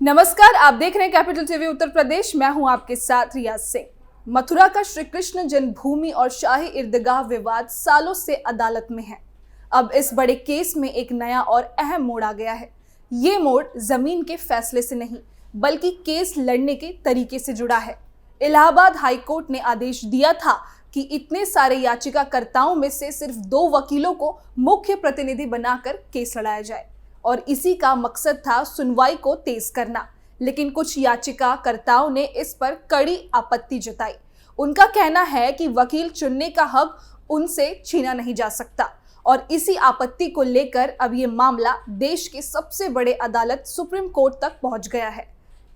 नमस्कार, आप देख रहे हैं कैपिटल टीवी उत्तर प्रदेश। मैं हूं आपके साथ रियाज सिंह। मथुरा का श्री कृष्ण जन्मभूमि और शाही ईदगाह विवाद सालों से अदालत में है। अब इस बड़े केस में एक नया और अहम मोड़ आ गया है। ये मोड़ जमीन के फैसले से नहीं बल्कि केस लड़ने के तरीके से जुड़ा है। इलाहाबाद हाई कोर्ट ने आदेश दिया था कि इतने सारे याचिकाकर्ताओं में से सिर्फ 2 वकीलों को मुख्य प्रतिनिधि बनाकर केस लड़ाया जाए और इसी का मकसद था सुनवाई को तेज करना। लेकिन कुछ याचिकाकर्ताओं ने इस पर कड़ी आपत्ति जताई। उनका कहना है कि वकील चुनने का हक उनसे छीना नहीं जा सकता और इसी आपत्ति को लेकर अब ये मामला देश के सबसे बड़े अदालत सुप्रीम कोर्ट तक पहुंच गया है।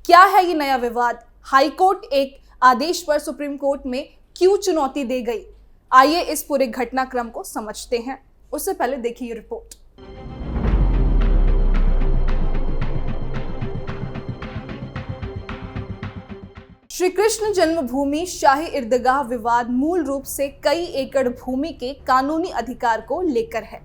क्या है ये नया विवाद? हाई कोर्ट एक आदेश पर सुप्रीम कोर्ट में क्यों चुनौती दे गई? आइए इस पूरे घटनाक्रम को समझते हैं। उससे पहले देखिए ये रिपोर्ट। श्री कृष्ण जन्मभूमि शाही ईदगाह विवाद मूल रूप से कई एकड़ भूमि के कानूनी अधिकार को लेकर है।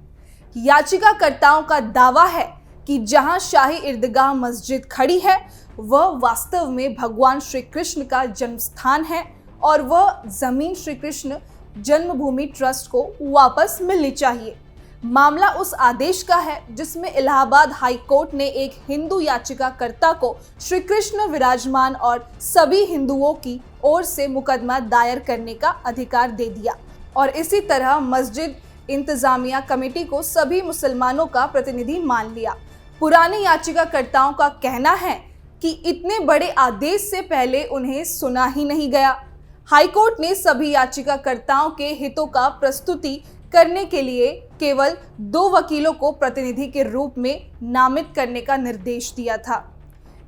याचिकाकर्ताओं का दावा है कि जहां शाही ईदगाह मस्जिद खड़ी है वह वास्तव में भगवान श्री कृष्ण का जन्म स्थान है और वह जमीन श्री कृष्ण जन्मभूमि ट्रस्ट को वापस मिलनी चाहिए। मामला उस आदेश का है जिसमें इलाहाबाद हाई कोर्ट ने एक हिंदू याचिकाकर्ता को श्री कृष्ण विराजमान और सभी हिंदुओं की ओर से मुकदमा दायर करने का अधिकार दे दिया और इसी तरह मस्जिद इंतजामिया कमेटी को सभी मुसलमानों का प्रतिनिधि मान लिया। पुराने याचिकाकर्ताओं का कहना है कि इतने बड़े आदेश से पहले उन्हें सुना ही नहीं गया। हाईकोर्ट ने सभी याचिकाकर्ताओं के हितों का प्रस्तुति करने के लिए केवल 2 वकीलों को प्रतिनिधि के रूप में नामित करने का निर्देश दिया था।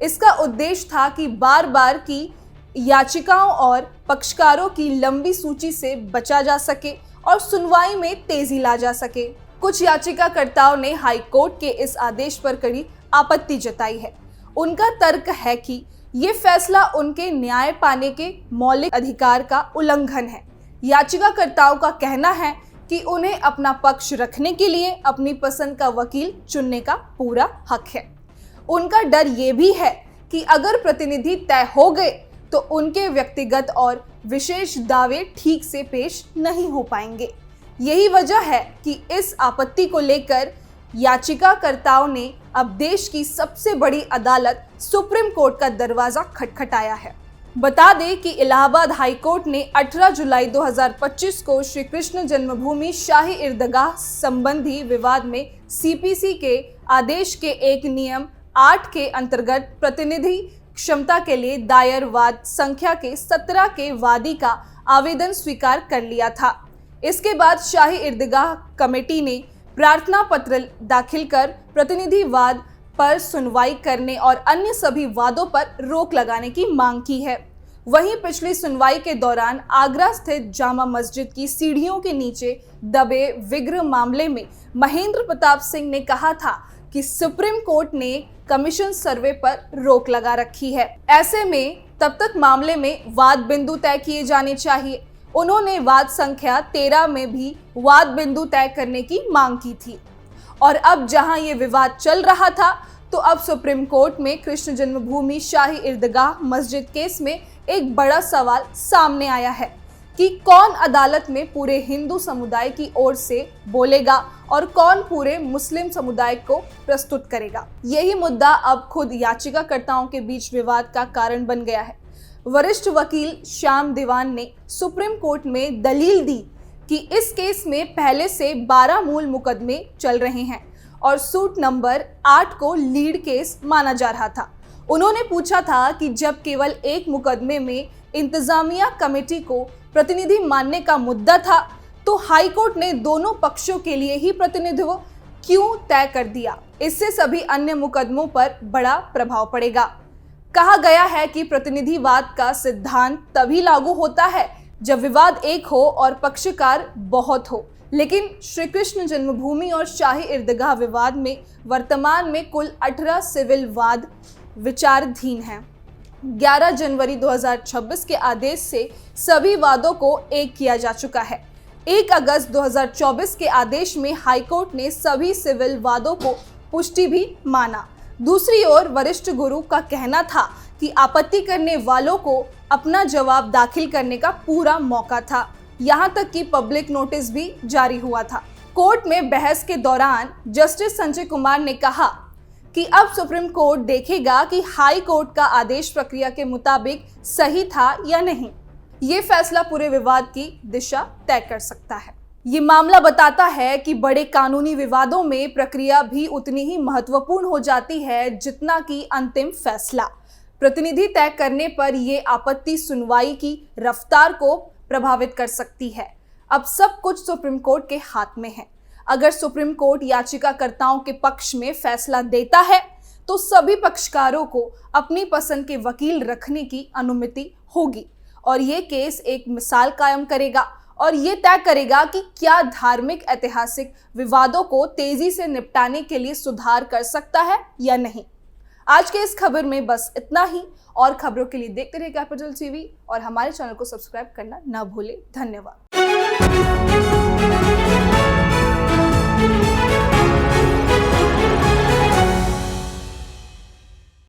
इसका उद्देश्य था कि बार बार की याचिकाओं और पक्षकारों की लंबी सूची से बचा जा सके और सुनवाई में तेजी ला जा सके। कुछ याचिकाकर्ताओं ने हाई कोर्ट के इस आदेश पर कड़ी आपत्ति जताई है। उनका तर्क है कि ये फैसला उनके न्याय पाने के मौलिक अधिकार का उल्लंघन है। याचिकाकर्ताओं का कहना है कि उन्हें अपना पक्ष रखने के लिए अपनी पसंद का वकील चुनने का पूरा हक है। उनका डर ये भी है कि अगर प्रतिनिधि तय हो गए तो उनके व्यक्तिगत और विशेष दावे ठीक से पेश नहीं हो पाएंगे। यही वजह है कि इस आपत्ति को लेकर याचिकाकर्ताओं ने अब देश की सबसे बड़ी अदालत सुप्रीम कोर्ट का दरवाजा खटखटाया है। बता दें कि इलाहाबाद हाई कोर्ट ने 18 जुलाई 2025 को श्री कृष्ण जन्मभूमि शाही ईदगाह संबंधी विवाद में सीपीसी के आदेश के एक नियम 8 के अंतर्गत प्रतिनिधि क्षमता के लिए दायर वाद संख्या के 17 के वादी का आवेदन स्वीकार कर लिया था। इसके बाद शाही ईदगाह कमेटी ने प्रार्थना पत्र दाखिल कर प्रतिनिधि वाद पर सुनवाई करने और अन्य सभी वादों पर रोक लगाने की मांग की है। वहीं पिछली सुनवाई के दौरान आगरा स्थित जामा मस्जिद की सीढ़ियों के नीचे दबे विग्रह मामले में महेंद्र प्रताप सिंह ने कहा था कि सुप्रीम कोर्ट ने कमीशन सर्वे पर रोक लगा रखी है। ऐसे में तब तक मामले में वाद बिंदु तय किए जाने चाहिए। उन्होंने वाद संख्या 13 में भी वाद बिंदु तय करने की मांग की थी और अब जहां ये विवाद चल रहा था तो अब सुप्रीम कोर्ट में कृष्ण जन्मभूमि शाही ईदगाह मस्जिद केस में एक बड़ा सवाल सामने आया है कि कौन अदालत में पूरे हिंदू समुदाय की ओर से बोलेगा और कौन पूरे मुस्लिम समुदाय को प्रस्तुत करेगा। यही मुद्दा अब खुद याचिकाकर्ताओं के बीच विवाद का कारण बन गया है। वरिष्ठ वकील श्याम दीवान ने सुप्रीम कोर्ट में दलील दी कि इस केस में पहले से 12 मूल मुकदमे चल रहे हैं और सूट नंबर 8 को लीड केस माना जा रहा था। उन्होंने पूछा था कि जब केवल एक मुकदमे में इंतजामिया कमेटी को प्रतिनिधि मानने का मुद्दा था तो हाई कोर्ट ने दोनों पक्षों के लिए ही प्रतिनिधित्व क्यों तय कर दिया? इससे सभी अन्य मुकदमों पर बड़ा प्रभाव पड़ेगा। कहा गया है कि प्रतिनिधिवाद का सिद्धांत तभी लागू होता है जब विवाद एक हो और पक्षकार बहुत हो। लेकिन श्री कृष्ण जन्मभूमि और शाही ईदगाह विवाद में वर्तमान में कुल 18 सिविल वाद विचाराधीन हैं। 11 जनवरी 2026 के आदेश से सभी वादों को एक किया जा चुका है। 1 अगस्त 2024 के आदेश में हाईकोर्ट ने सभी सिविल वादों को पुष्टि भी माना। दूसरी ओर वरिष्ठ गुरु का कहना था कि आपत्ति करने वालों को अपना जवाब दाखिल करने का पूरा मौका था। यहाँ तक कि पब्लिक नोटिस भी जारी हुआ था। कोर्ट में बहस के दौरान जस्टिस संजय कुमार ने कहा कि अब सुप्रीम कोर्ट देखेगा कि हाई कोर्ट का आदेश प्रक्रिया के मुताबिक सही था या नहीं। ये फैसला पूरे विवाद की दिशा तय कर सकता है। ये मामला बताता है कि बड़े कानूनी विवादों में प्रक्रिया भी उतनी ही महत्वपूर्ण हो जाती है जितना कि अंतिम फैसला। प्रतिनिधि तय करने पर यह आपत्ति सुनवाई की रफ्तार को प्रभावित कर सकती है। अब सब कुछ सुप्रीम कोर्ट के हाथ में है। अगर सुप्रीम कोर्ट याचिकाकर्ताओं के पक्ष में फैसला देता है तो सभी पक्षकारों को अपनी पसंद के वकील रखने की अनुमति होगी और ये केस एक मिसाल कायम करेगा और ये तय करेगा कि क्या धार्मिक ऐतिहासिक विवादों को तेजी से निपटाने के लिए सुधार कर सकता है या नहीं। आज के इस खबर में बस इतना ही। और खबरों के लिए देखते रहिए कैपिटल टीवी और हमारे चैनल को सब्सक्राइब करना ना भूलें। धन्यवाद।